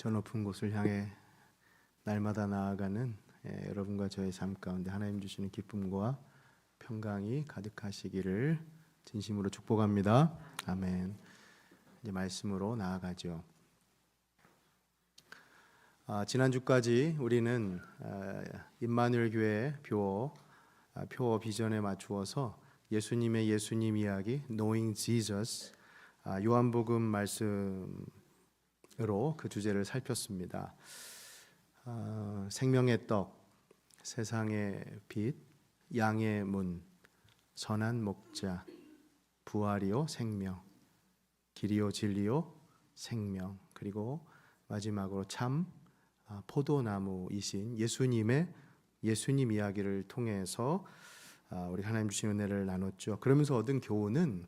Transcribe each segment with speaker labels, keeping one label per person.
Speaker 1: 저 높은 곳을 향해 날마다 나아가는 여러분과 저의 삶 가운데 하나님 주시는 기쁨과 평강이 가득하시기를 진심으로 축복합니다. 아멘. 이제 말씀으로 나아가죠. 지난주까지 우리는 임마누엘 교회 표 비전에 맞추어서 예수님의 예수님 이야기 Knowing Jesus 요한복음 말씀으로 그 주제를 살폈습니다. 생명의 떡, 세상의 빛, 양의 문, 선한 목자, 부활이요 생명, 길이요 진리요 생명, 그리고 마지막으로 참 포도나무이신 예수님 이야기를 통해서 우리 하나님 주신 은혜를 나눴죠. 그러면서 얻은 교훈은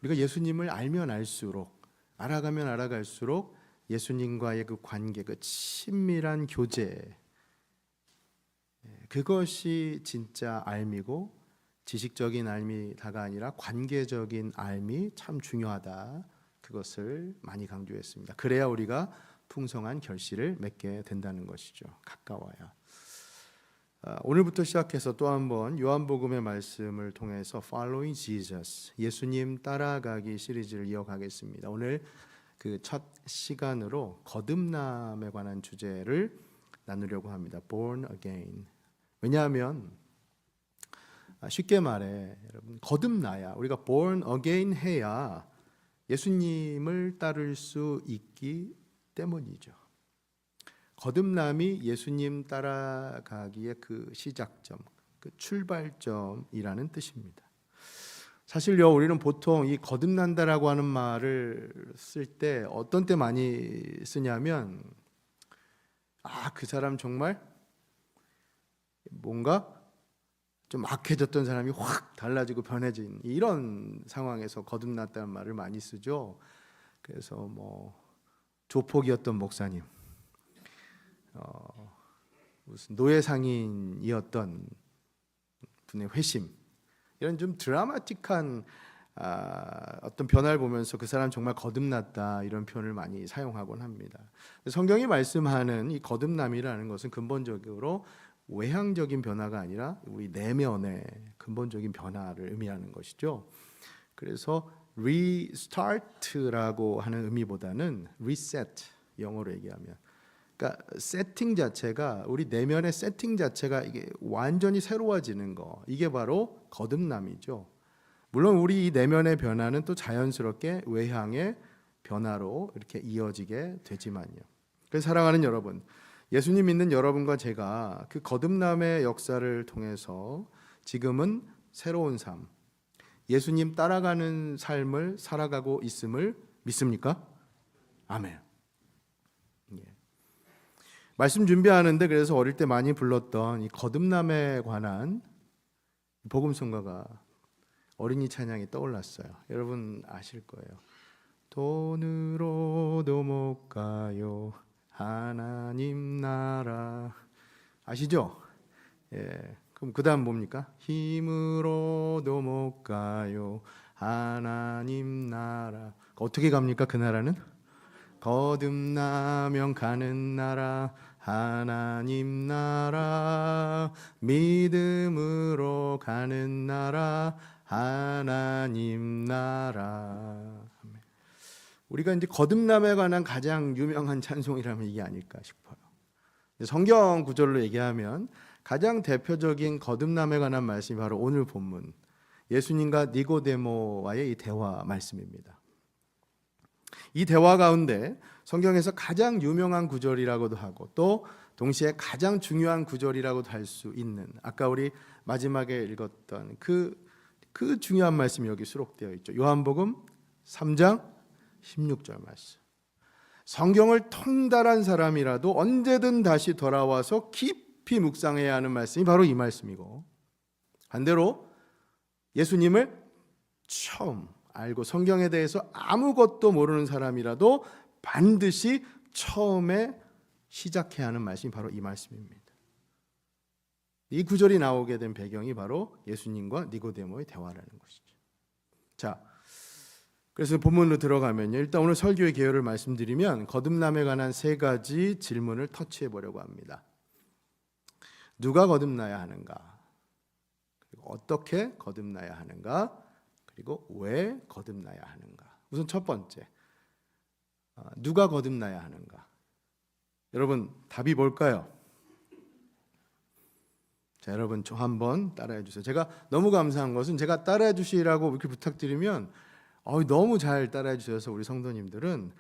Speaker 1: 우리가 예수님을 알면 알수록, 알아가면 알아갈수록 예수님과의 그 관계, 그 친밀한 교제, 그것이 진짜 알미고 지식적인 알미다가 아니라 관계적인 알미 참 중요하다. 그것을 많이 강조했습니다. 그래야 우리가 풍성한 결실을 맺게 된다는 것이죠. 가까워야. 오늘부터 시작해서 또 한번 요한복음의 말씀을 통해서 Following Jesus, 예수님 따라가기 시리즈를 이어가겠습니다. 오늘 그 첫 시간으로 거듭남에 관한 주제를 나누려고 합니다. Born again. 왜냐하면 쉽게 말해 여러분, 거듭나야, 우리가 born again 해야 예수님을 따를 수 있기 때문이죠. 거듭남이 예수님 따라가기의 그 시작점, 그 출발점이라는 뜻입니다. 사실요, 우리는 보통 이 거듭난다라고 하는 말을 쓸 때 어떤 때 많이 쓰냐면 그 사람 정말 뭔가 좀 악해졌던 사람이 확 달라지고 변해진 이런 상황에서 거듭났다는 말을 많이 쓰죠. 그래서 뭐 조폭이었던 목사님, 무슨 노예 상인이었던 분의 회심, 이런 좀 드라마틱한 어떤 변화를 보면서 그 사람 정말 거듭났다, 이런 표현을 많이 사용하곤 합니다. 성경이 말씀하는 이 거듭남이라는 것은 근본적으로 외향적인 변화가 아니라 우리 내면의 근본적인 변화를 의미하는 것이죠. 그래서 restart라고 하는 의미보다는 reset, 영어로 얘기하면, 그러니까 세팅 자체가, 우리 내면의 세팅 자체가 이게 완전히 새로워지는 거, 이게 바로 거듭남이죠. 물론 우리 이 내면의 변화는 또 자연스럽게 외향의 변화로 이렇게 이어지게 되지만요. 그래서 사랑하는 여러분, 예수님 믿는 여러분과 제가 그 거듭남의 역사를 통해서 지금은 새로운 삶, 예수님 따라가는 삶을 살아가고 있음을 믿습니까? 아멘. 말씀 준비하는데 그래서 어릴 때 많이 불렀던 이 거듭남에 관한 복음성가가, 어린이 찬양이 떠올랐어요. 여러분 아실 거예요. 돈으로도 못 가요 하나님 나라, 아시죠? 그럼 그 다음 뭡니까? 힘으로도 못 가요 하나님 나라. 어떻게 갑니까? 그 나라는? 거듭나면 가는 나라, 하나님 나라, 믿음으로 가는 나라, 하나님 나라. 우리가 이제 거듭남에 관한 가장 유명한 찬송이라면 이게 아닐까 싶어요. 성경 구절로 얘기하면 가장 대표적인 거듭남에 관한 말씀이 바로 오늘 본문, 예수님과 니고데모와의 이 대화 말씀입니다. 이 대화 가운데 성경에서 가장 유명한 구절이라고도 하고 또 동시에 가장 중요한 구절이라고도 할 수 있는, 아까 우리 마지막에 읽었던 그 중요한 말씀이 여기 수록되어 있죠. 요한복음 3장 16절 말씀. 성경을 통달한 사람이라도 언제든 다시 돌아와서 깊이 묵상해야 하는 말씀이 바로 이 말씀이고, 반대로 예수님을 처음 알고 성경에 대해서 아무것도 모르는 사람이라도 반드시 처음에 시작해야 하는 말씀이 바로 이 말씀입니다. 이 구절이 나오게 된 배경이 바로 예수님과 니고데모의 대화라는 것이죠. 자, 그래서 본문으로 들어가면요. 일단 오늘 설교의 개요를 말씀드리면 거듭남에 관한 세 가지 질문을 터치해 보려고 합니다. 누가 거듭나야 하는가? 그리고 어떻게 거듭나야 하는가? 그리고 왜 거듭나야 하는가? 우선 첫 번째, 누가 거듭나야 하는가? 여러분 답이 뭘까요? 자, 여러분 저 한번 따라해 주세요. 제가 너무 감사한 것은 제가 따라해 주시라고 이렇게 부탁드리면 너무 잘 따라해 주셔서 우리 성도님들은.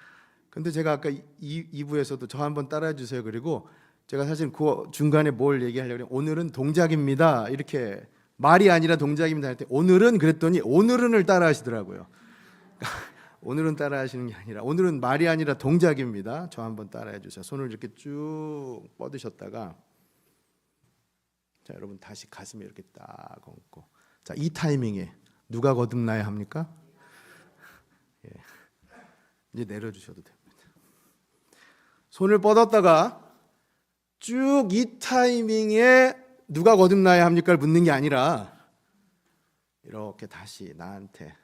Speaker 1: 근데 제가 아까 2부에서도 저 한번 따라해 주세요. 그리고 제가 사실 그 중간에 뭘 얘기하려고 오늘은 동작입니다. 이렇게 말이 아니라 동작입니다 할 때 오늘은 그랬더니 오늘은을 따라 하시더라고요. 오늘은 따라 하시는 게 아니라 오늘은 말이 아니라 동작입니다. 저 한번 따라해 주세요. 손을 이렇게 쭉 뻗으셨다가 자, 여러분 다시 가슴에 이렇게 딱 얹고 자, 이 타이밍에 누가 거듭나야 합니까? 예. 이제 내려주셔도 됩니다. 손을 뻗었다가 쭉 이 타이밍에 누가 거듭나야 합니까를 묻는 게 아니라 이렇게 다시 나한테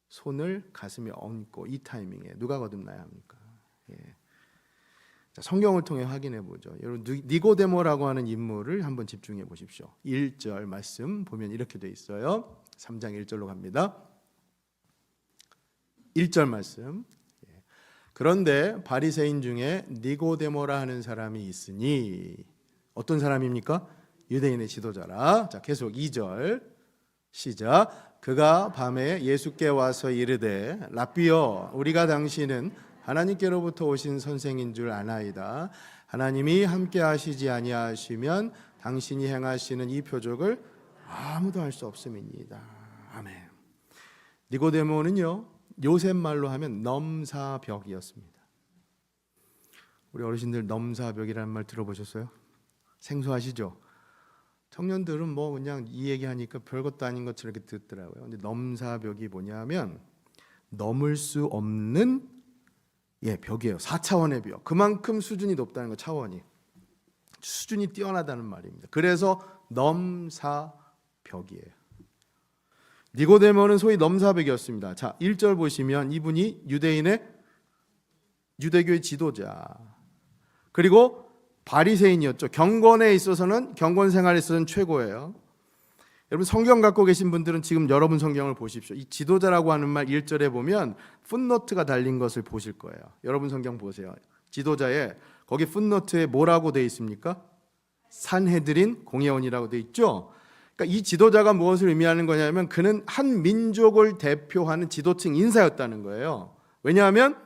Speaker 1: 손을 가슴에 얹고 이 타이밍에 누가 거듭나야 합니까? 예. 자, 성경을 통해 확인해 보죠. 여러분 니고데모라고 하는 인물을 한번 집중해 보십시오. 1절 말씀 보면 이렇게 돼 있어요. 3장 1절로 갑니다. 1절 말씀. 그런데 바리새인 중에 니고데모라 하는 사람이 있으니 어떤 사람입니까? 유대인의 지도자라. 자, 계속 2절 시작. 그가 밤에 예수께 와서 이르되 랍비여 우리가 당신은 하나님께로부터 오신 선생인 줄 아나이다. 하나님이 함께 하시지 아니하시면 당신이 행하시는 이 표적을 아무도 할 수 없음이니이다. 아멘. 니고데모는요 요셉 말로 하면 넘사벽이었습니다. 우리 어르신들 넘사벽이라는 말 들어보셨어요? 생소하시죠? 청년들은 뭐 그냥 이 얘기하니까 별것도 아닌 것처럼 이렇게 듣더라고요. 근데 넘사벽이 뭐냐면 넘을 수 없는 벽이에요. 4차원의 벽. 그만큼 수준이 높다는 거, 차원이. 수준이 뛰어나다는 말입니다. 그래서 넘사벽이에요. 니고데모는 소위 넘사벽이었습니다. 자, 1절 보시면 이분이 유대교의 지도자. 그리고 바리새인이었죠. 경건에 있어서는 경건 생활에 있어서는 최고예요. 여러분 성경 갖고 계신 분들은 지금 여러분 성경을 보십시오. 이 지도자라고 하는 말 1절에 보면 풋노트가 달린 것을 보실 거예요. 여러분 성경 보세요. 지도자에 거기 풋노트에 뭐라고 되어 있습니까? 산헤드린 공회원이라고 되어 있죠. 그러니까 이 지도자가 무엇을 의미하는 거냐면 그는 한 민족을 대표하는 지도층 인사였다는 거예요. 왜냐하면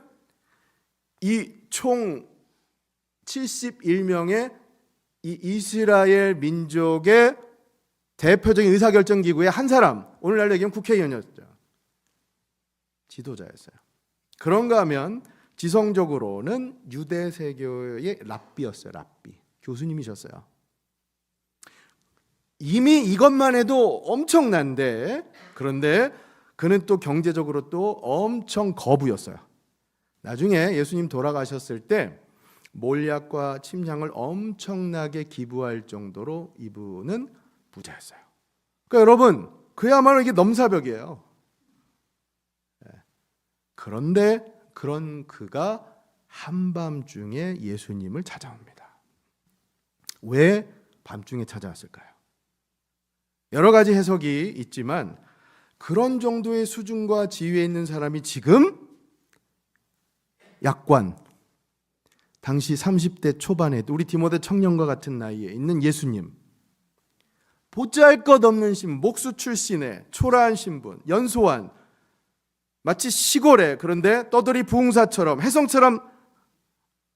Speaker 1: 이 총 71명의 이 이스라엘 민족의 대표적인 의사결정 기구의 한 사람, 오늘날 얘기하면 국회의원이었죠. 지도자였어요. 그런가 하면 지성적으로는 유대세교의 랍비였어요. 랍비, 교수님이셨어요. 이미 이것만 해도 엄청난데, 그런데 그는 또 경제적으로 또 엄청 거부였어요. 나중에 예수님 돌아가셨을 때 몰약과 침향을 엄청나게 기부할 정도로 이분은 부자였어요. 그러니까 여러분, 그야말로 이게 넘사벽이에요. 그런데 그런 그가 한밤중에 예수님을 찾아옵니다. 왜 밤중에 찾아왔을까요? 여러 가지 해석이 있지만 그런 정도의 수준과 지위에 있는 사람이 지금 약관, 당시 30대 초반에 우리 디모데 청년과 같은 나이에 있는 예수님, 보잘것없는 신분, 목수 출신의 초라한 신분, 연소한, 마치 시골에 그런데 떠돌이 부흥사처럼 혜성처럼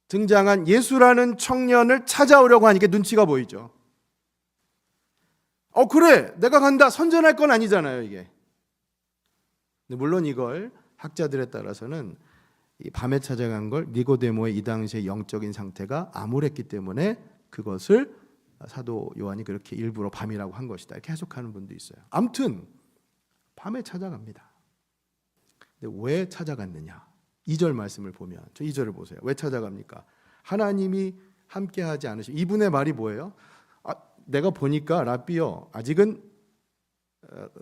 Speaker 1: 등장한 예수라는 청년을 찾아오려고 하니까 눈치가 보이죠. 그래, 내가 간다, 선전할 건 아니잖아요, 이게. 근데 물론 이걸 학자들에 따라서는 이 밤에 찾아간 걸 니고데모의 이 당시의 영적인 상태가 암울했기 때문에 그것을 사도 요한이 그렇게 일부러 밤이라고 한 것이다, 이렇게 해석하는 분도 있어요. 아무튼 밤에 찾아갑니다. 근데 왜 찾아갔느냐? 2절 말씀을 보면, 저 2절을 보세요. 왜 찾아갑니까? 하나님이 함께하지 않으시면. 이분의 말이 뭐예요? 내가 보니까 랍비요, 아직은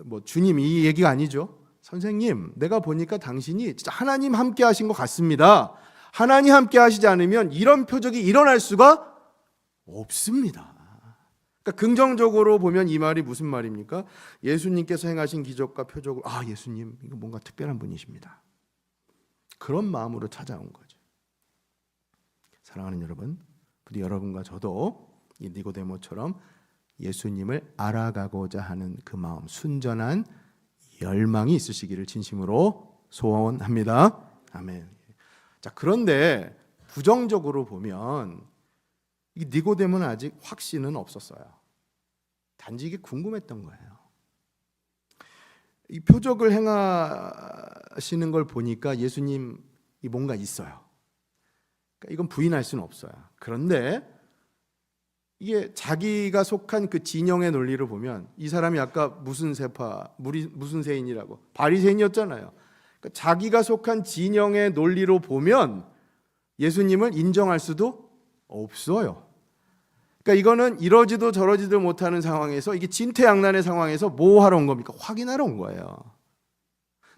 Speaker 1: 뭐 주님 이 얘기가 아니죠. 선생님, 내가 보니까 당신이 진짜 하나님 함께 하신 것 같습니다. 하나님 함께 하시지 않으면 이런 표적이 일어날 수가 없습니다. 그러니까 긍정적으로 보면 이 말이 무슨 말입니까? 예수님께서 행하신 기적과 표적을 예수님 이거 뭔가 특별한 분이십니다. 그런 마음으로 찾아온 거죠. 사랑하는 여러분, 부디 여러분과 저도 이 니고데모처럼 예수님을 알아가고자 하는 그 마음, 순전한 열망이 있으시기를 진심으로 소원합니다. 아멘. 자, 그런데 부정적으로 보면 이 니고데모는 아직 확신은 없었어요. 단지 이게 궁금했던 거예요. 이 표적을 행하시는 걸 보니까 예수님이 뭔가 있어요. 그러니까 이건 부인할 수는 없어요. 그런데 이게 자기가 속한 그 진영의 논리를 보면 이 사람이 아까 무슨 세파, 무슨 세인이라고 바리새인이었잖아요. 그러니까 자기가 속한 진영의 논리로 보면 예수님을 인정할 수도 없어요. 그러니까 이거는 이러지도 저러지도 못하는 상황에서, 이게 진퇴양난의 상황에서 뭐 하러 온 겁니까? 확인하러 온 거예요.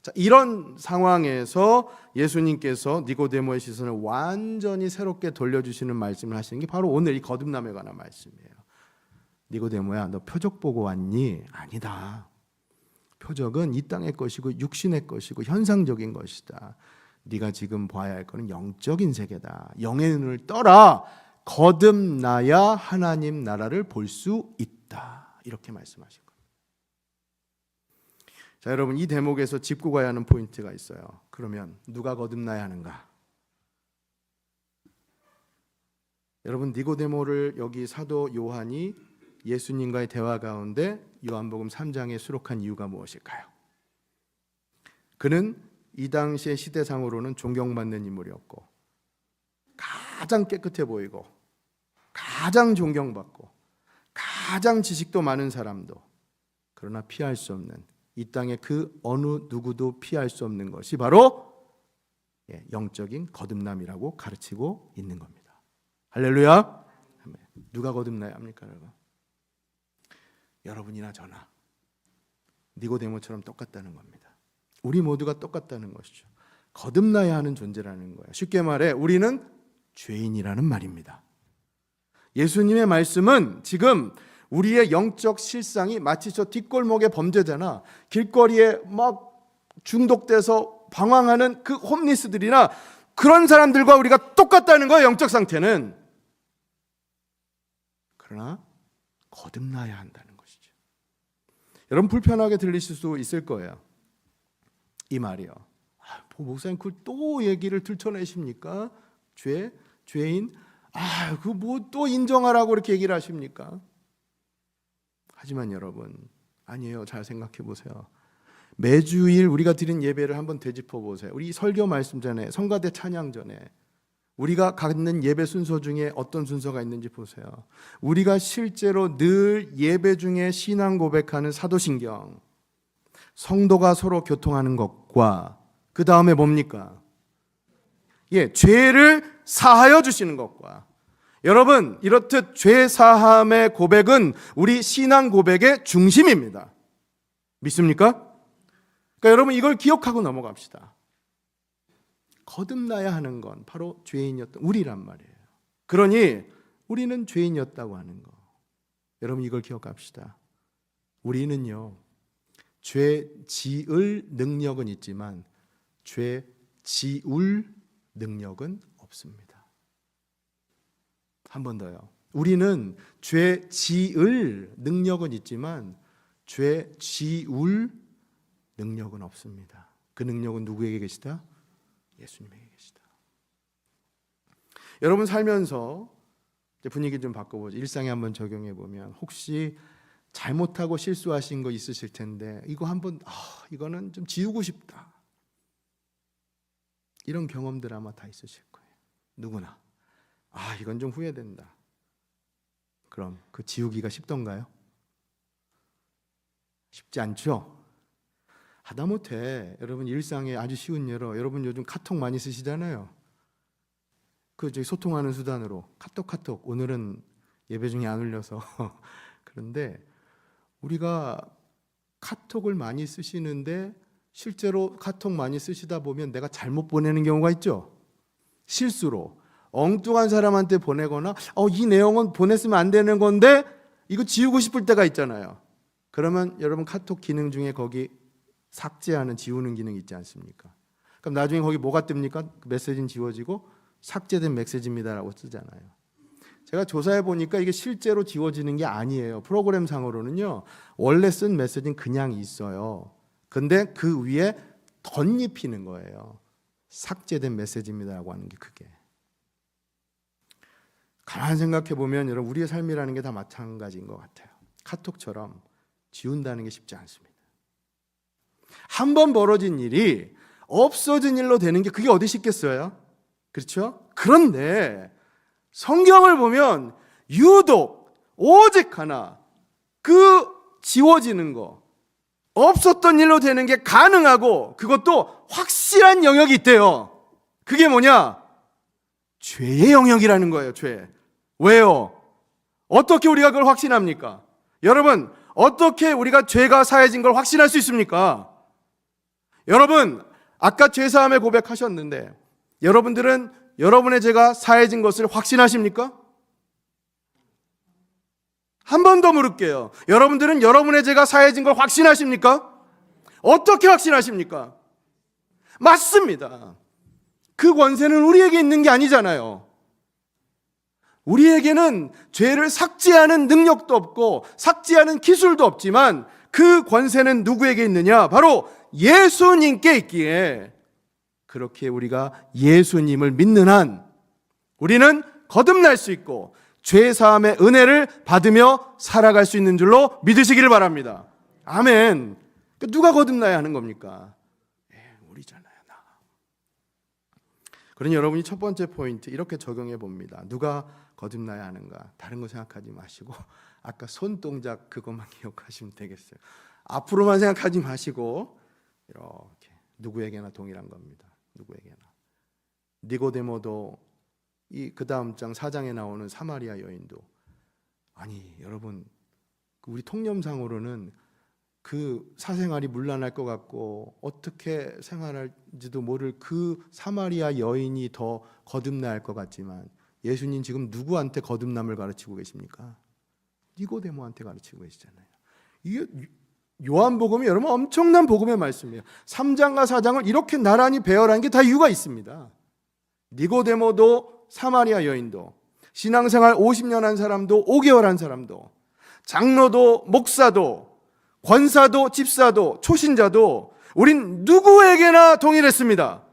Speaker 1: 자, 이런 상황에서 예수님께서 니고데모의 시선을 완전히 새롭게 돌려주시는 말씀을 하시는 게 바로 오늘 이 거듭남에 관한 말씀이에요. 니고데모야, 너 표적 보고 왔니? 아니다. 표적은 이 땅의 것이고 육신의 것이고 현상적인 것이다. 네가 지금 봐야 할 것은 영적인 세계다. 영의 눈을 떠라. 거듭나야 하나님 나라를 볼 수 있다. 이렇게 말씀하신 겁니다. 자, 여러분, 이 대목에서 짚고 가야 하는 포인트가 있어요. 그러면 누가 거듭나야 하는가? 여러분, 니고데모를 여기 사도 요한이 예수님과의 대화 가운데 요한복음 3장에 수록한 이유가 무엇일까요? 그는 이 당시의 시대상으로는 존경받는 인물이었고 가장 깨끗해 보이고 가장 존경받고 가장 지식도 많은 사람도, 그러나 피할 수 없는, 이 땅의 그 어느 누구도 피할 수 없는 것이 바로 영적인 거듭남이라고 가르치고 있는 겁니다. 할렐루야. 누가 거듭나야 합니까, 여러분? 여러분이나 저나 니고데모처럼 똑같다는 겁니다. 우리 모두가 똑같다는 것이죠. 거듭나야 하는 존재라는 거예요. 쉽게 말해 우리는 죄인이라는 말입니다. 예수님의 말씀은 지금 우리의 영적 실상이 마치 저 뒷골목의 범죄자나 길거리에 막 중독돼서 방황하는 그 홈리스들이나 그런 사람들과 우리가 똑같다는 거예요. 영적 상태는. 그러나 거듭나야 한다는 것이죠. 여러분, 불편하게 들리실 수 있을 거예요. 이 말이요. 목사님 그걸 또 얘기를 들춰내십니까? 죄인? 그 뭐 또 인정하라고 이렇게 얘기를 하십니까? 하지만 여러분, 아니에요. 잘 생각해 보세요. 매주일 우리가 드린 예배를 한번 되짚어 보세요. 우리 설교 말씀 전에, 성가대 찬양 전에 우리가 갖는 예배 순서 중에 어떤 순서가 있는지 보세요. 우리가 실제로 늘 예배 중에 신앙 고백하는 사도신경, 성도가 서로 교통하는 것과 그 다음에 뭡니까? 죄를 사하여 주시는 것과, 여러분, 이렇듯 죄 사함의 고백은 우리 신앙 고백의 중심입니다. 믿습니까? 그러니까 여러분, 이걸 기억하고 넘어갑시다. 거듭나야 하는 건 바로 죄인이었던 우리란 말이에요. 그러니 우리는 죄인이었다고 하는 거, 여러분 이걸 기억합시다. 우리는요, 죄 지을 능력은 있지만 죄 지울 능력은 없습니다. 한 번 더요. 우리는 죄 지을 능력은 있지만 죄 지울 능력은 없습니다. 그 능력은 누구에게 계시다? 예수님에게 계시다. 여러분 살면서 분위기 좀 바꿔보죠. 일상에 한번 적용해 보면 혹시 잘못하고 실수하신 거 있으실 텐데 이거 한번 이거는 좀 지우고 싶다. 이런 경험들 아마 다 있으실 거예요. 누구나. 이건 좀 후회된다. 그럼 그 지우기가 쉽던가요? 쉽지 않죠? 하다못해 여러분 일상에 아주 쉬운 예로, 여러분 요즘 카톡 많이 쓰시잖아요. 소통하는 수단으로 카톡 오늘은 예배 중에 안 올려서 그런데 우리가 카톡을 많이 쓰시는데 실제로 카톡 많이 쓰시다 보면 내가 잘못 보내는 경우가 있죠. 실수로 엉뚱한 사람한테 보내거나 이 내용은 보냈으면 안 되는 건데 이거 지우고 싶을 때가 있잖아요. 그러면 여러분 카톡 기능 중에 거기 삭제하는 지우는 기능이 있지 않습니까? 그럼 나중에 거기 뭐가 뜹니까? 메시지는 지워지고 삭제된 메시지입니다라고 쓰잖아요. 제가 조사해 보니까 이게 실제로 지워지는 게 아니에요. 프로그램 상으로는요, 원래 쓴 메시지는 그냥 있어요. 근데 그 위에 덧입히는 거예요. 삭제된 메시지입니다라고 하는 게 그게. 가만히 생각해 보면 여러분, 우리의 삶이라는 게 다 마찬가지인 것 같아요. 카톡처럼 지운다는 게 쉽지 않습니다. 한 번 벌어진 일이 없어진 일로 되는 게 그게 어디 쉽겠어요? 그렇죠? 그런데 성경을 보면 유독 오직 하나, 그 지워지는 거, 없었던 일로 되는 게 가능하고 그것도 확실한 영역이 있대요. 그게 뭐냐? 죄의 영역이라는 거예요. 죄. 왜요? 어떻게 우리가 그걸 확신합니까? 여러분, 어떻게 우리가 죄가 사해진 걸 확신할 수 있습니까? 여러분, 아까 죄사함의 고백하셨는데 여러분들은 여러분의 죄가 사해진 것을 확신하십니까? 한 번 더 물을게요. 여러분들은 여러분의 죄가 사해진 걸 확신하십니까? 어떻게 확신하십니까? 맞습니다. 그 권세는 우리에게 있는 게 아니잖아요. 우리에게는 죄를 삭제하는 능력도 없고 삭제하는 기술도 없지만 그 권세는 누구에게 있느냐? 바로 예수님께 있기에, 그렇게 우리가 예수님을 믿는 한 우리는 거듭날 수 있고 죄사함의 은혜를 받으며 살아갈 수 있는 줄로 믿으시기를 바랍니다. 아멘. 누가 거듭나야 하는 겁니까? 우리잖아요, 나. 그러니 여러분이 첫 번째 포인트 이렇게 적용해 봅니다. 누가 거듭나야 하는가? 다른 거 생각하지 마시고 아까 손동작 그것만 기억하시면 되겠어요. 앞으로만 생각하지 마시고 이렇게 누구에게나 동일한 겁니다. 누구에게나. 니고데모도 이 그 다음 장 4장에 나오는 사마리아 여인도, 아니 여러분, 우리 통념상으로는 그 사생활이 문란할 것 같고 어떻게 생활할지도 모를 그 사마리아 여인이 더 거듭나야 할 것 같지만 예수님 지금 누구한테 거듭남을 가르치고 계십니까? 니고데모한테 가르치고 계시잖아요. 이게 요한복음이 여러분 엄청난 복음의 말씀이에요. 3장과 4장을 이렇게 나란히 배열한 게 다 이유가 있습니다. 니고데모도 사마리아 여인도, 신앙생활 50년 한 사람도 5개월 한 사람도, 장로도 목사도 권사도 집사도 초신자도 우린 누구에게나 동일했습니다.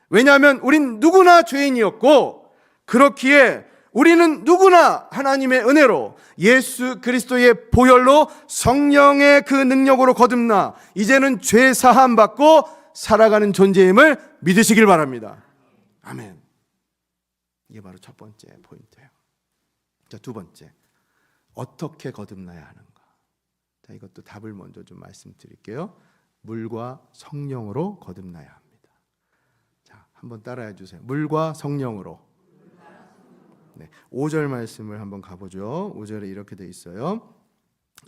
Speaker 1: 왜냐하면 우린 누구나 죄인이었고, 그렇기에 우리는 누구나 하나님의 은혜로 예수 그리스도의 보혈로 성령의 그 능력으로 거듭나 이제는 죄 사함 받고 살아가는 존재임을 믿으시길 바랍니다. 아멘. 이게 바로 첫 번째 포인트예요. 자, 두 번째, 어떻게 거듭나야 하는가? 자, 이것도 답을 먼저 좀 말씀드릴게요. 물과 성령으로 거듭나야 합니다. 자, 한번 따라해 주세요. 물과 성령으로. 네, 5절 말씀을 한번 가보죠. 5절에 이렇게 돼 있어요.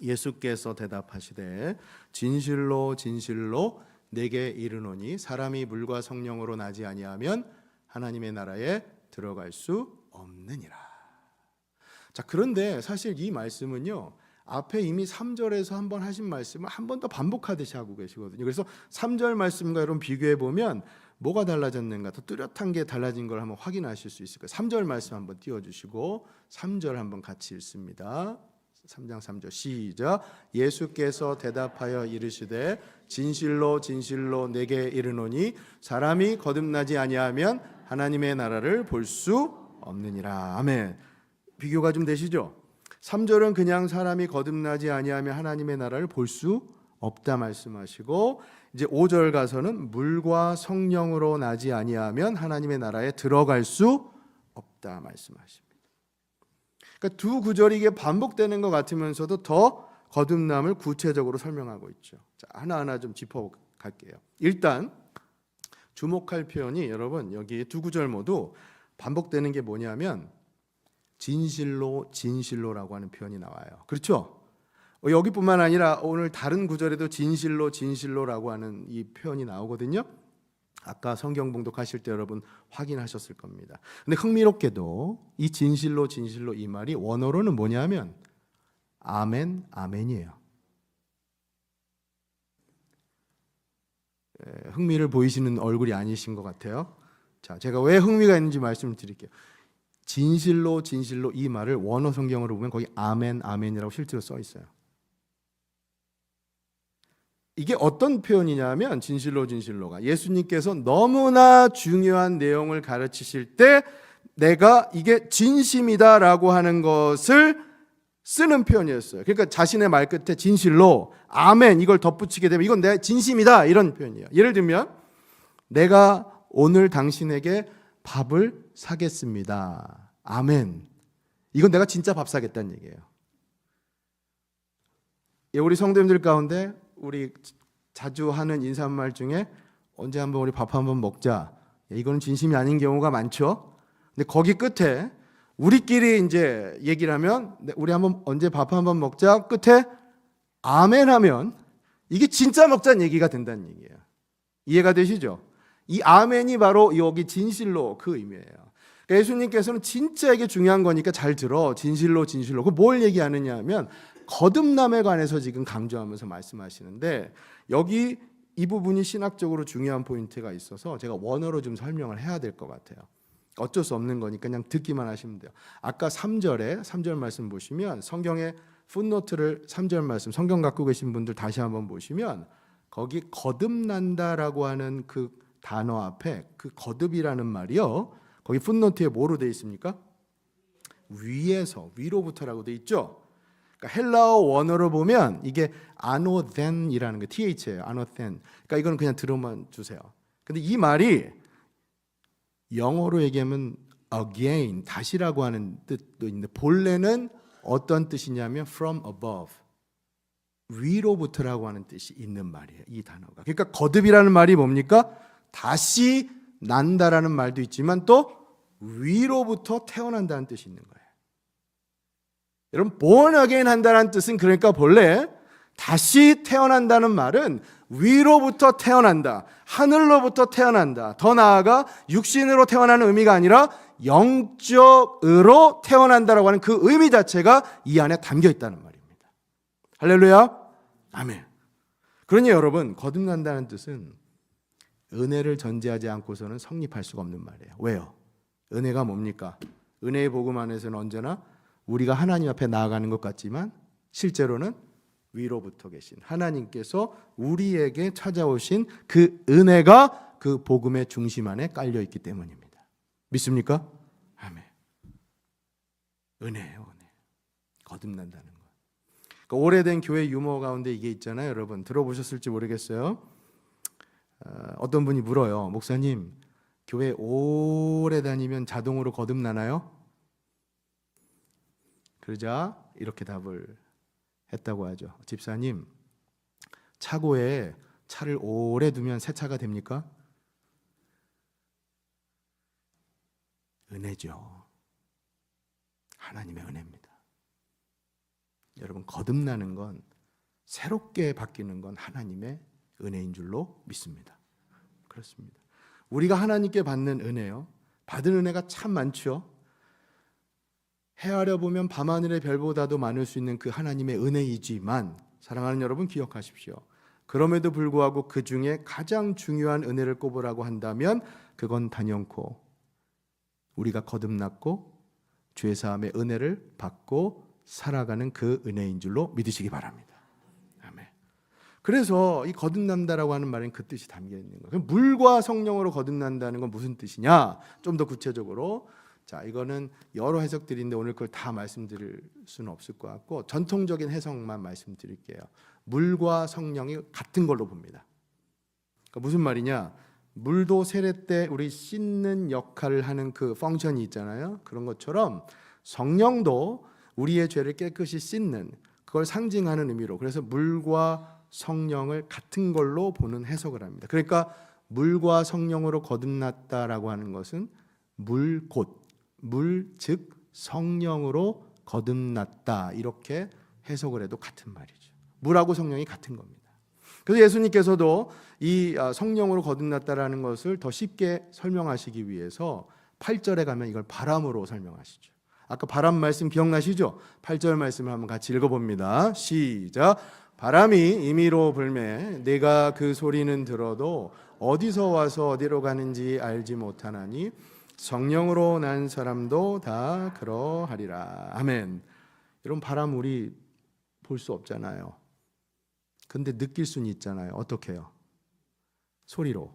Speaker 1: 예수께서 대답하시되 진실로 진실로 내게 이르노니 사람이 물과 성령으로 나지 아니하면 하나님의 나라에 들어갈 수 없느니라. 자, 그런데 사실 이 말씀은요, 앞에 이미 3절에서 한번 하신 말씀을 한 번 더 반복하듯이 하고 계시거든요. 그래서 3절 말씀과 여러분 비교해 보면 뭐가 달라졌는가, 더 뚜렷한 게 달라진 걸 한번 확인하실 수 있을 거예요. 3절 말씀 한번 띄워주시고 3절 한번 같이 읽습니다. 3장 3절 시작. 예수께서 대답하여 이르시되 진실로 진실로 내게 이르노니 사람이 거듭나지 아니하면 하나님의 나라를 볼 수 없느니라. 아멘. 비교가 좀 되시죠? 3절은 그냥 사람이 거듭나지 아니하면 하나님의 나라를 볼 수 없다 말씀하시고, 이제 5절 가서는 물과 성령으로 나지 아니하면 하나님의 나라에 들어갈 수 없다 말씀하십니다. 그러니까 두 구절이 이게 반복되는 것 같으면서도 더 거듭남을 구체적으로 설명하고 있죠. 자, 하나하나 좀 짚어갈게요. 일단 주목할 표현이 여러분 여기 두 구절 모두 반복되는 게 뭐냐면 진실로 진실로라고 하는 표현이 나와요. 그렇죠? 여기뿐만 아니라 오늘 다른 구절에도 진실로 진실로라고 하는 이 표현이 나오거든요. 아까 성경 봉독하실 때 여러분 확인하셨을 겁니다. 근데 흥미롭게도 이 진실로 진실로 이 말이 원어로는 뭐냐면 아멘 아멘이에요. 흥미를 보이시는 얼굴이 아니신 것 같아요. 자, 제가 왜 흥미가 있는지 말씀을 드릴게요. 진실로 진실로 이 말을 원어 성경으로 보면 거기 아멘 아멘이라고 실제로 써 있어요. 이게 어떤 표현이냐면 진실로 진실로가 예수님께서 너무나 중요한 내용을 가르치실 때 내가 이게 진심이다라고 하는 것을 쓰는 표현이었어요. 그러니까 자신의 말 끝에 진실로 아멘 이걸 덧붙이게 되면 이건 내 진심이다 이런 표현이에요. 예를 들면 내가 오늘 당신에게 밥을 사겠습니다. 아멘. 이건 내가 진짜 밥 사겠다는 얘기예요. 우리 성도님들 가운데 우리 자주 하는 인사말 중에 언제 한번 우리 밥 한번 먹자. 이거는 진심이 아닌 경우가 많죠. 근데 거기 끝에 우리끼리 이제 얘기를 하면 우리 한번 언제 밥 한번 먹자 끝에 아멘 하면 이게 진짜 먹자는 얘기가 된다는 얘기예요. 이해가 되시죠? 이 아멘이 바로 여기 진실로 그 의미예요. 그러니까 예수님께서는 진짜 이게 중요한 거니까 잘 들어. 진실로 진실로. 그 뭘 얘기하느냐 하면 거듭남에 관해서 지금 강조하면서 말씀하시는데 여기 이 부분이 신학적으로 중요한 포인트가 있어서 제가 원어로 좀 설명을 해야 될 것 같아요. 어쩔 수 없는 거니까 그냥 듣기만 하시면 돼요. 아까 3절 말씀 보시면 성경의 풋노트를 3절 말씀 성경 갖고 계신 분들 다시 한번 보시면 거기 거듭난다라고 하는 그 단어 앞에 그 거듭이라는 말이요. 거기 풋노트에 뭐로 되어 있습니까? 위에서 위로부터라고 되어 있죠. 그러니까 헬라어 원어로 보면 이게 아노덴이라는 게 th예요. 아노덴. 그러니까 이거는 그냥 들어만 주세요. 근데 이 말이 영어로 얘기하면 again 다시라고 하는 뜻도 있는데 본래는 어떤 뜻이냐면 from above 위로부터라고 하는 뜻이 있는 말이에요. 이 단어가. 그러니까 거듭이라는 말이 뭡니까? 다시 난다라는 말도 있지만 또 위로부터 태어난다는 뜻이 있는 거예요. 여러분 born again 한다는 뜻은 그러니까 본래 다시 태어난다는 말은 위로부터 태어난다. 하늘로부터 태어난다. 더 나아가 육신으로 태어나는 의미가 아니라 영적으로 태어난다라고 하는 그 의미 자체가 이 안에 담겨 있다는 말입니다. 할렐루야. 아멘. 그러니 여러분 거듭난다는 뜻은 은혜를 전제하지 않고서는 성립할 수가 없는 말이에요. 왜요? 은혜가 뭡니까? 은혜의 복음 안에서는 언제나 우리가 하나님 앞에 나아가는 것 같지만 실제로는 위로부터 계신 하나님께서 우리에게 찾아오신 그 은혜가 그 복음의 중심 안에 깔려 있기 때문입니다. 믿습니까? 아멘. 은혜예요, 은혜. 거듭난다는 거. 그러니까 오래된 교회 유머 가운데 이게 있잖아요, 여러분. 들어보셨을지 모르겠어요. 어떤 분이 물어요, 목사님, 교회 오래 다니면 자동으로 거듭나나요? 그러자 이렇게 답을 했다고 하죠. 집사님, 차고에 차를 오래 두면 새 차가 됩니까? 은혜죠. 하나님의 은혜입니다. 여러분 거듭나는 건 새롭게 바뀌는 건 하나님의 은혜인 줄로 믿습니다. 그렇습니다. 우리가 하나님께 받는 은혜요. 받은 은혜가 참 많죠. 헤아려 보면 밤하늘의 별보다도 많을 수 있는 그 하나님의 은혜이지만 사랑하는 여러분 기억하십시오. 그럼에도 불구하고 그 중에 가장 중요한 은혜를 꼽으라고 한다면 그건 단연코 우리가 거듭났고 죄사함의 은혜를 받고 살아가는 그 은혜인 줄로 믿으시기 바랍니다. 아멘. 그래서 이 거듭난다라고 하는 말엔 그 뜻이 담겨 있는 거예요. 그럼 물과 성령으로 거듭난다는 건 무슨 뜻이냐? 좀 더 구체적으로 자, 이거는 여러 해석들인데 오늘 그걸 다 말씀드릴 수는 없을 것 같고 전통적인 해석만 말씀드릴게요. 물과 성령이 같은 걸로 봅니다. 그러니까 무슨 말이냐? 물도 세례 때 우리 씻는 역할을 하는 그 펑션이 있잖아요. 그런 것처럼 성령도 우리의 죄를 깨끗이 씻는 그걸 상징하는 의미로 그래서 물과 성령을 같은 걸로 보는 해석을 합니다. 그러니까 물과 성령으로 거듭났다라고 하는 것은 물 즉 성령으로 거듭났다 이렇게 해석을 해도 같은 말이죠. 물하고 성령이 같은 겁니다. 그래서 예수님께서도 이 성령으로 거듭났다라는 것을 더 쉽게 설명하시기 위해서 8절에 가면 이걸 바람으로 설명하시죠. 아까 바람 말씀 기억나시죠? 8절 말씀을 한번 같이 읽어봅니다. 시작. 바람이 임의로 불매 내가 그 소리는 들어도 어디서 와서 어디로 가는지 알지 못하나니 성령으로 난 사람도 다 그러하리라. 아멘. 여러분, 바람 우리 볼 수 없잖아요. 근데 느낄 수는 있잖아요. 어떻게 해요? 소리로,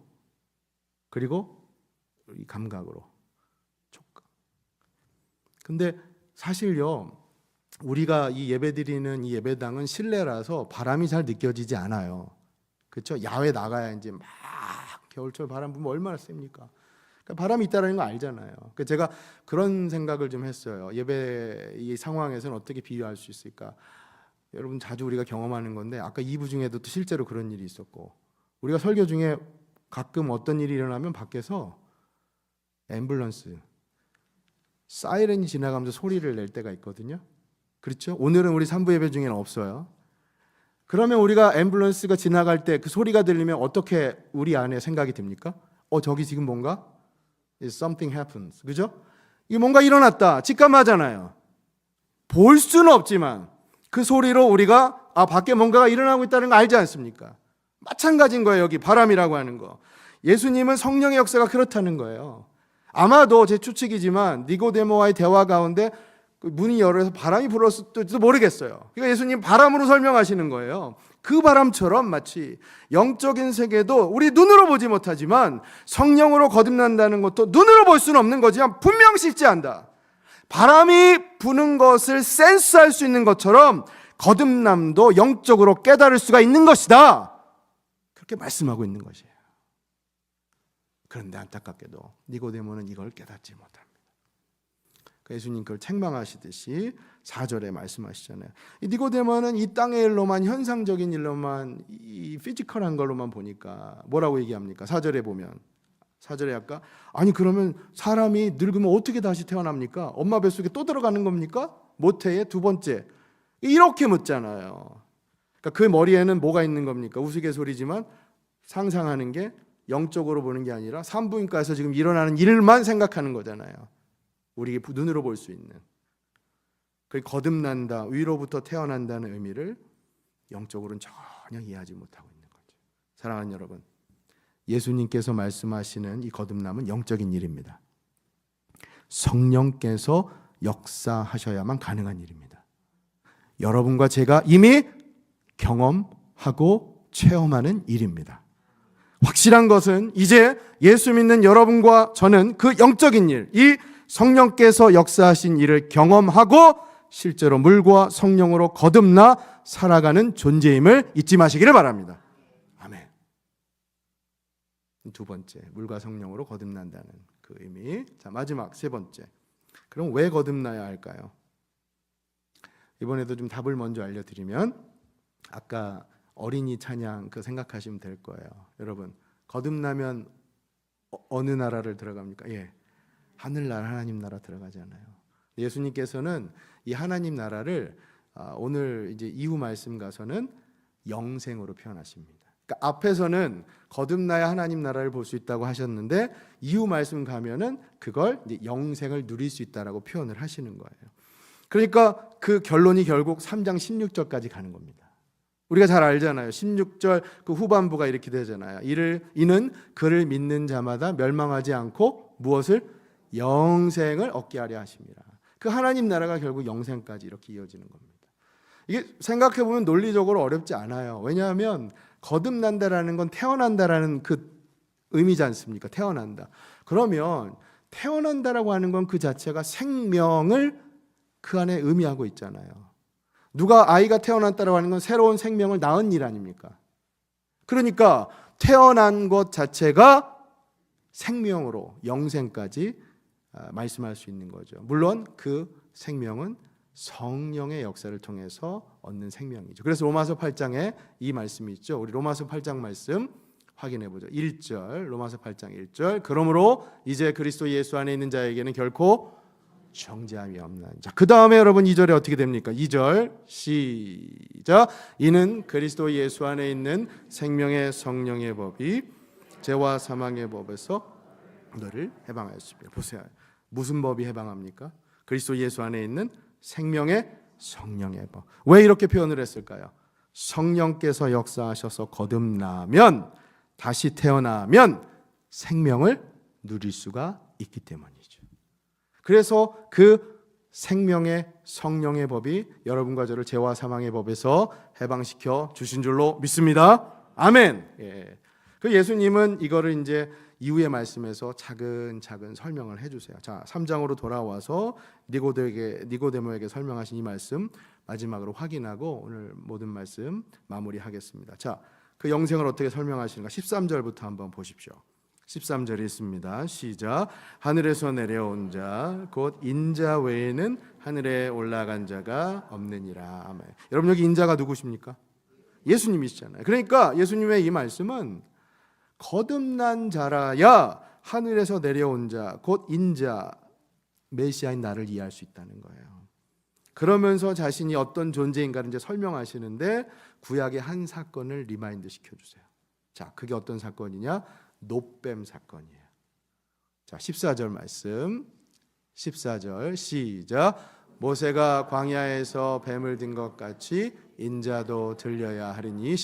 Speaker 1: 그리고 이 감각으로, 촉각. 근데 사실요, 우리가 이 예배드리는 이 예배당은 실내라서 바람이 잘 느껴지지 않아요. 그렇죠? 야외 나가야 이제 막 겨울철 바람 불면 얼마나 셉니까? 그러니까 바람이 있다는 거 알잖아요. 그러니까 제가 그런 생각을 좀 했어요. 예배 이 상황에서는 어떻게 비유할 수 있을까? 여러분, 자주 우리가 경험하는 건데 아까 2부 중에도 또 실제로 그런 일이 있었고, 우리가 설교 중에 가끔 어떤 일이 일어나면 밖에서 앰뷸런스 사이렌이 지나가면서 소리를 낼 때가 있거든요. 그렇죠? 오늘은 우리 3부 예배 중에는 없어요. 그러면 우리가 앰뷸런스가 지나갈 때 그 소리가 들리면 어떻게 우리 안에 생각이 듭니까? 저기 지금 뭔가 something happens. 그죠? 이게 뭔가 일어났다. 직감하잖아요. 볼 수는 없지만 그 소리로 우리가 밖에 뭔가가 일어나고 있다는 거 알지 않습니까? 마찬가지인 거예요. 여기 바람이라고 하는 거. 예수님은 성령의 역사가 그렇다는 거예요. 아마도 제 추측이지만 니고데모와의 대화 가운데 문이 열어서 바람이 불었을지도 모르겠어요. 그러니까 예수님 바람으로 설명하시는 거예요. 그 바람처럼 마치 영적인 세계도 우리 눈으로 보지 못하지만 성령으로 거듭난다는 것도 눈으로 볼 수는 없는 거지만 분명 실제한다. 바람이 부는 것을 센스할 수 있는 것처럼 거듭남도 영적으로 깨달을 수가 있는 것이다. 그렇게 말씀하고 있는 것이에요. 그런데 안타깝게도 니고데모는 이걸 깨닫지 못합니다. 예수님 그걸 책망하시듯이 4절에 말씀하시잖아요. 이 니고데모는 이 땅의 일로만, 현상적인 일로만, 이 피지컬한 걸로만 보니까 뭐라고 얘기합니까? 4절에 보면, 4절에 아까 아니 그러면 사람이 늙으면 어떻게 다시 태어납니까? 엄마 뱃속에 또 들어가는 겁니까? 모태의 두 번째, 이렇게 묻잖아요. 그러니까 그 머리에는 뭐가 있는 겁니까? 우스갯소리지만 상상하는 게 영적으로 보는 게 아니라 산부인과에서 지금 일어나는 일만 생각하는 거잖아요. 우리 눈으로 볼 수 있는. 그 거듭난다, 위로부터 태어난다는 의미를 영적으로는 전혀 이해하지 못하고 있는 거죠. 사랑하는 여러분, 예수님께서 말씀하시는 이 거듭남은 영적인 일입니다. 성령께서 역사하셔야만 가능한 일입니다. 여러분과 제가 이미 경험하고 체험하는 일입니다. 확실한 것은 이제 예수 믿는 여러분과 저는 그 영적인 일, 이 성령께서 역사하신 일을 경험하고 실제로 물과 성령으로 거듭나 살아가는 존재임을 잊지 마시기를 바랍니다. 아멘. 두 번째, 물과 성령으로 거듭난다는 그 의미. 자, 마지막 세 번째. 그럼 왜 거듭나야 할까요? 이번에도 좀 답을 먼저 알려드리면, 아까 어린이 찬양 그 생각하시면 될 거예요. 여러분, 거듭나면 어느 나라를 들어갑니까? 하늘나라, 하나님 나라 들어가잖아요. 예수님께서는 이 하나님 나라를 오늘 이제 이후 말씀 가서는 영생으로 표현하십니다. 그러니까 앞에서는 거듭나야 하나님 나라를 볼 수 있다고 하셨는데 이후 말씀 가면은 그걸 이제 영생을 누릴 수 있다라고 표현을 하시는 거예요. 그러니까 그 결론이 결국 3장 16절까지 가는 겁니다. 우리가 잘 알잖아요. 16절 그 후반부가 이렇게 되잖아요. 이는 그를 믿는 자마다 멸망하지 않고 무엇을? 영생을 얻게 하려 하십니다. 그 하나님 나라가 결국 영생까지 이렇게 이어지는 겁니다. 이게 생각해보면 논리적으로 어렵지 않아요. 왜냐하면 거듭난다라는 건 태어난다라는 그 의미지 않습니까? 태어난다. 그러면 태어난다라고 하는 건 그 자체가 생명을 그 안에 의미하고 있잖아요. 누가 아이가 태어났다라고 하는 건 새로운 생명을 낳은 일 아닙니까? 그러니까 태어난 것 자체가 생명으로 영생까지 말씀할 수 있는 거죠. 물론 그 생명은 성령의 역사를 통해서 얻는 생명이죠. 그래서 로마서 8장에 이 말씀이 있죠. 우리 로마서 8장 말씀 확인해 보죠. 1절, 로마서 8장 1절. 그러므로 이제 그리스도 예수 안에 있는 자에게는 결코 정죄함이 없는 자. 그 다음에 여러분 2절에 어떻게 됩니까? 2절 시작. 이는 그리스도 예수 안에 있는 생명의 성령의 법이 죄와 사망의 법에서 너를 해방하였습니다. 보세요. 무슨 법이 해방합니까? 그리스도 예수 안에 있는 생명의 성령의 법. 왜 이렇게 표현을 했을까요? 성령께서 역사하셔서 거듭나면, 다시 태어나면 생명을 누릴 수가 있기 때문이죠. 그래서 그 생명의 성령의 법이 여러분과 저를 죄와 사망의 법에서 해방시켜 주신 줄로 믿습니다. 아멘. 예. 그 예수님은 이거를 이제 이후의 말씀에서 차근차근 설명을 해주세요. 자, 3장으로 돌아와서 니고데모에게 설명하신 이 말씀 마지막으로 확인하고 오늘 모든 말씀 마무리하겠습니다. 자, 그 영생을 어떻게 설명하시는가? 13절부터 한번 보십시오. 13절이 있습니다. 시작. 하늘에서 내려온 자 곧 인자 외에는 하늘에 올라간 자가 없느니라. 아멘. 여러분 여기 인자가 누구십니까? 예수님이시잖아요. 그러니까 예수님의 이 말씀은 거듭난 자라야 하늘에서 내려온 자 곧 인자 메시아인 나를 이해할 수 있다는 거예요. 그러면서 자신이 어떤 존재인가를 이제 설명하시는데 구약의 한 사건을 리마인드 시켜주세요. 자, 그게 어떤 사건이냐? 놋뱀 사건이에요. 자, 14절 말씀. 14절 시작. 모세가 광야에서 뱀을 든 것 같이 인자도 들려야 하리니.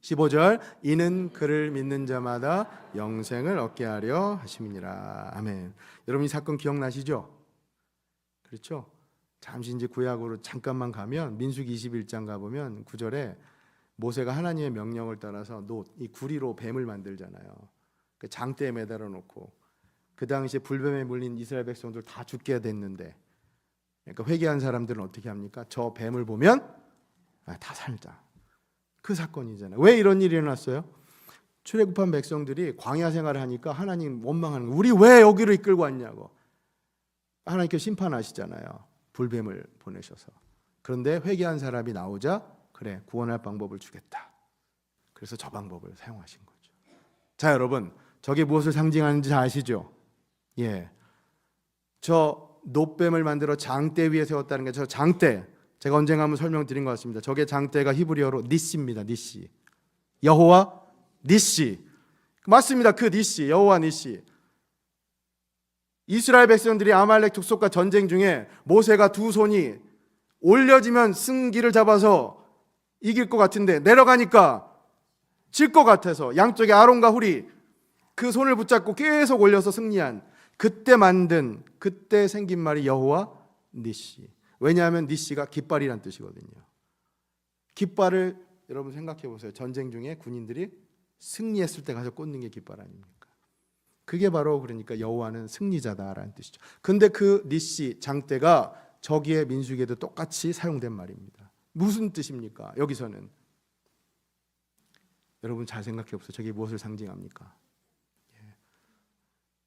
Speaker 1: 15절 이는 그를 믿는 자마다 영생을 얻게 하려 하심이니라. 아멘. 여러분 이 사건 기억나시죠? 그렇죠? 잠시 이제 구약으로 잠깐만 가면 민수기 21장 가보면 9절에 모세가 하나님의 명령을 따라서 이 구리로 뱀을 만들잖아요. 그 장대에 매달아 놓고 그 당시에 불뱀에 물린 이스라엘 백성들 다 죽게 됐는데, 그러니까 회개한 사람들은 어떻게 합니까? 저 뱀을 보면 다 살자. 그 사건이잖아요. 왜 이런 일이 일어났어요? 출애굽한 백성들이 광야 생활을 하니까 하나님 원망하는 거예요. 우리 왜 여기로 이끌고 왔냐고. 하나님께서 심판하시잖아요. 불뱀을 보내셔서. 그런데 회개한 사람이 나오자 그래 구원할 방법을 주겠다. 그래서 저 방법을 사용하신 거죠. 자, 여러분 저게 무엇을 상징하는지 아시죠? 예, 저 놋뱀을 만들어 장대 위에 세웠다는 게 저 장대, 제가 언젠가 한번 설명드린 것 같습니다. 저게 장대가 히브리어로 니시입니다. 니시. 여호와 니시. 맞습니다. 그 니시, 여호와 니시. 이스라엘 백성들이 아말렉 족속과 전쟁 중에 모세가 두 손이 올려지면 승기를 잡아서 이길 것 같은데 내려가니까 질 것 같아서 양쪽에 아론과 훌이 그 손을 붙잡고 계속 올려서 승리한 그때 생긴 말이 여호와 니시. 왜냐하면 니시가 깃발이란 뜻이거든요. 깃발을 여러분 생각해 보세요. 전쟁 중에 군인들이 승리했을 때 가서 꽂는 게 깃발 아닙니까? 그게 바로 그러니까 여호와는 승리자다라는 뜻이죠. 근데 그 니시 장대가 저기의 민수기에도 똑같이 사용된 말입니다. 무슨 뜻입니까? 여기서는 여러분 잘 생각해 보세요. 저게 무엇을 상징합니까?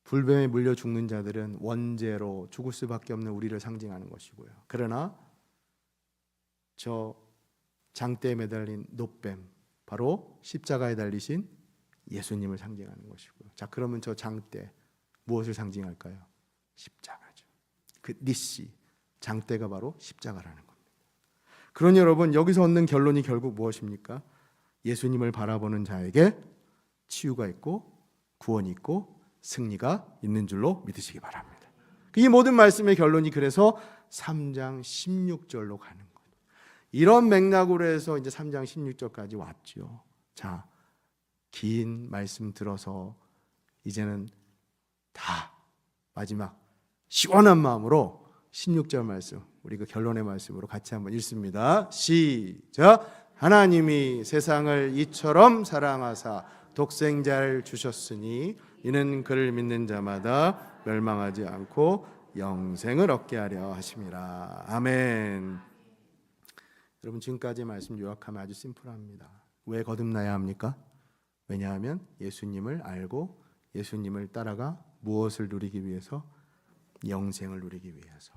Speaker 1: 불뱀에 물려 죽는 자들은 원죄로 죽을 수밖에 없는 우리를 상징하는 것이고요. 그러나 저 장대에 매달린 놋뱀, 바로 십자가에 달리신 예수님을 상징하는 것이고요. 자, 그러면 저 장대 무엇을 상징할까요? 십자가죠. 그 니시, 장대가 바로 십자가라는 겁니다. 그러니 여러분 여기서 얻는 결론이 결국 무엇입니까? 예수님을 바라보는 자에게 치유가 있고 구원이 있고 승리가 있는 줄로 믿으시기 바랍니다. 이 모든 말씀의 결론이 그래서 3장 16절로 가는 거예요. 이런 맥락으로 해서 이제 3장 16절까지 왔죠. 자, 긴 말씀 들어서 이제는 다 마지막 시원한 마음으로 16절 말씀, 우리 그 결론의 말씀으로 같이 한번 읽습니다. 시작. 하나님이 세상을 이처럼 사랑하사 독생자를 주셨으니 이는 그를 믿는 자마다 멸망하지 않고 영생을 얻게 하려 하심이라. 아멘. 여러분 지금까지 말씀 요약하면 아주 심플합니다. 왜 거듭나야 합니까? 왜냐하면 예수님을 알고 예수님을 따라가 무엇을 누리기 위해서? 영생을 누리기 위해서.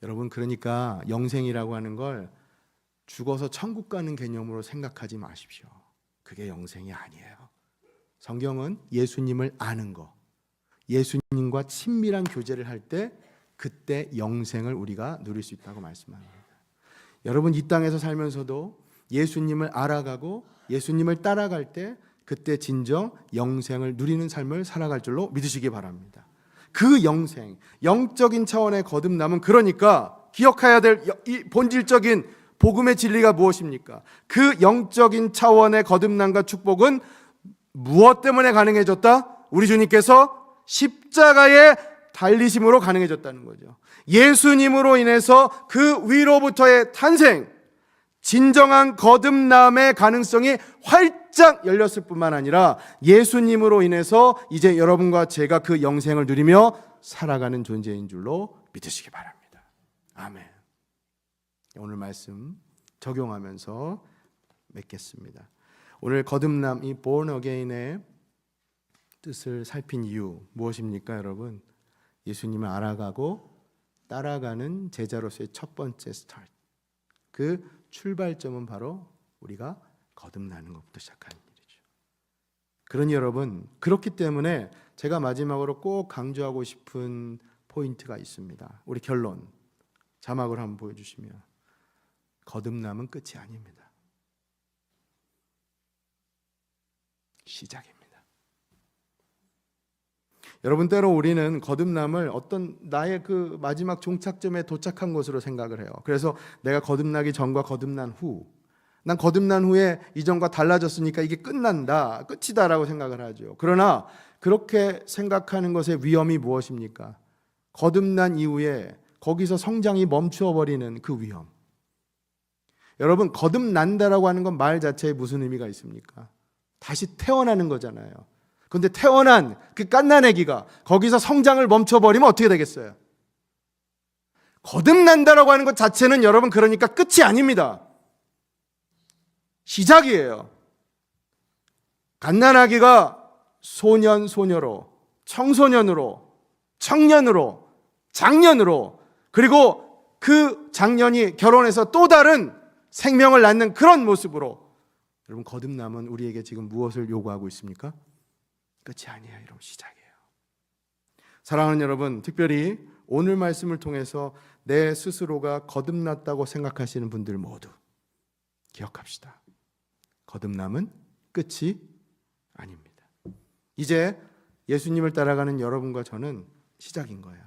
Speaker 1: 여러분 그러니까 영생이라고 하는 걸 죽어서 천국 가는 개념으로 생각하지 마십시오. 그게 영생이 아니에요. 성경은 예수님을 아는 거, 예수님과 친밀한 교제를 할 때 그때 영생을 우리가 누릴 수 있다고 말씀합니다. 여러분 이 땅에서 살면서도 예수님을 알아가고 예수님을 따라갈 때 그때 진정 영생을 누리는 삶을 살아갈 줄로 믿으시기 바랍니다. 그 영생, 영적인 차원의 거듭남은 그러니까 기억해야 될 이 본질적인 복음의 진리가 무엇입니까? 그 영적인 차원의 거듭남과 축복은 무엇 때문에 가능해졌다? 우리 주님께서 십자가의 달리심으로 가능해졌다는 거죠. 예수님으로 인해서 그 위로부터의 탄생, 진정한 거듭남의 가능성이 활짝 열렸을 뿐만 아니라 예수님으로 인해서 이제 여러분과 제가 그 영생을 누리며 살아가는 존재인 줄로 믿으시기 바랍니다. 아멘. 오늘 말씀 적용하면서 맺겠습니다. 오늘 거듭남, 이 born again의 뜻을 살핀 이유 무엇입니까, 여러분? 예수님을 알아가고 따라가는 제자로서의 첫 번째 스타트. 그 출발점은 바로 우리가 거듭나는 것부터 시작하는 일이죠. 그러니 여러분, 그렇기 때문에 제가 마지막으로 꼭 강조하고 싶은 포인트가 있습니다. 우리 결론 자막을 한번 보여주시면, 거듭남은 끝이 아닙니다. 시작입니다. 여러분, 때로 우리는 거듭남을 어떤 나의 그 마지막 종착점에 도착한 것으로 생각을 해요. 그래서 내가 거듭나기 전과 거듭난 후, 난 거듭난 후에 이전과 달라졌으니까 이게 끝난다, 끝이다라고 생각을 하죠. 그러나 그렇게 생각하는 것의 위험이 무엇입니까? 거듭난 이후에 거기서 성장이 멈추어버리는 그 위험. 여러분, 거듭난다라고 하는 건 말 자체에 무슨 의미가 있습니까? 다시 태어나는 거잖아요. 그런데 태어난 그 갓난아기가 거기서 성장을 멈춰버리면 어떻게 되겠어요? 거듭난다라고 하는 것 자체는 여러분 그러니까 끝이 아닙니다. 시작이에요. 갓난아기가 소년, 소녀로, 청소년으로, 청년으로, 장년으로, 그리고 그 장년이 결혼해서 또 다른 생명을 낳는 그런 모습으로, 여러분 거듭남은 우리에게 지금 무엇을 요구하고 있습니까? 끝이 아니에요. 여러분, 시작이에요. 사랑하는 여러분, 특별히 오늘 말씀을 통해서 내 스스로가 거듭났다고 생각하시는 분들 모두 기억합시다. 거듭남은 끝이 아닙니다. 이제 예수님을 따라가는 여러분과 저는 시작인 거예요.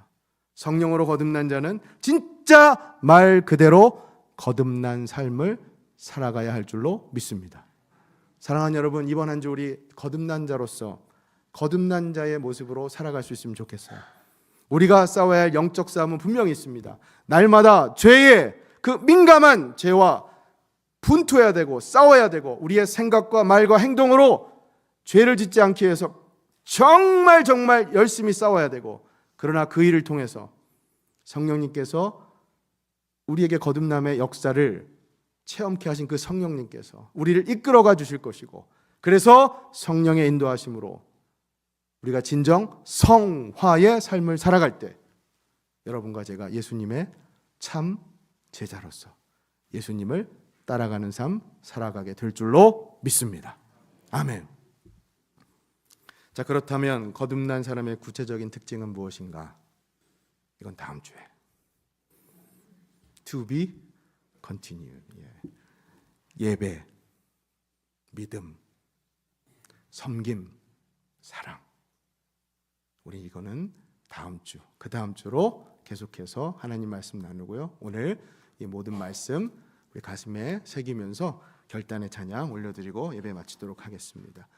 Speaker 1: 성령으로 거듭난 자는 진짜 말 그대로 거듭난 삶을 살아가야 할 줄로 믿습니다. 사랑하는 여러분, 이번 한 주 우리 거듭난 자로서 거듭난 자의 모습으로 살아갈 수 있으면 좋겠어요. 우리가 싸워야 할 영적 싸움은 분명히 있습니다. 날마다 죄의 그 민감한 죄와 분투해야 되고 싸워야 되고, 우리의 생각과 말과 행동으로 죄를 짓지 않기 위해서 정말 열심히 싸워야 되고, 그러나 그 일을 통해서 성령님께서 우리에게 거듭남의 역사를 체험케 하신 그 성령님께서 우리를 이끌어가 주실 것이고, 그래서 성령의 인도하심으로 우리가 진정 성화의 삶을 살아갈 때 여러분과 제가 예수님의 참 제자로서 예수님을 따라가는 삶 살아가게 될 줄로 믿습니다. 아멘. 자, 그렇다면 거듭난 사람의 구체적인 특징은 무엇인가? 이건 다음 주에 To be continued. 예배, 믿음, 섬김, 사랑. 우리 이거는 다음 주, 그 다음 주로 계속해서 하나님 말씀 나누고요. 오늘 이 모든 말씀 우리 가슴에 새기면서 결단의 찬양 올려드리고 예배 마치도록 하겠습니다.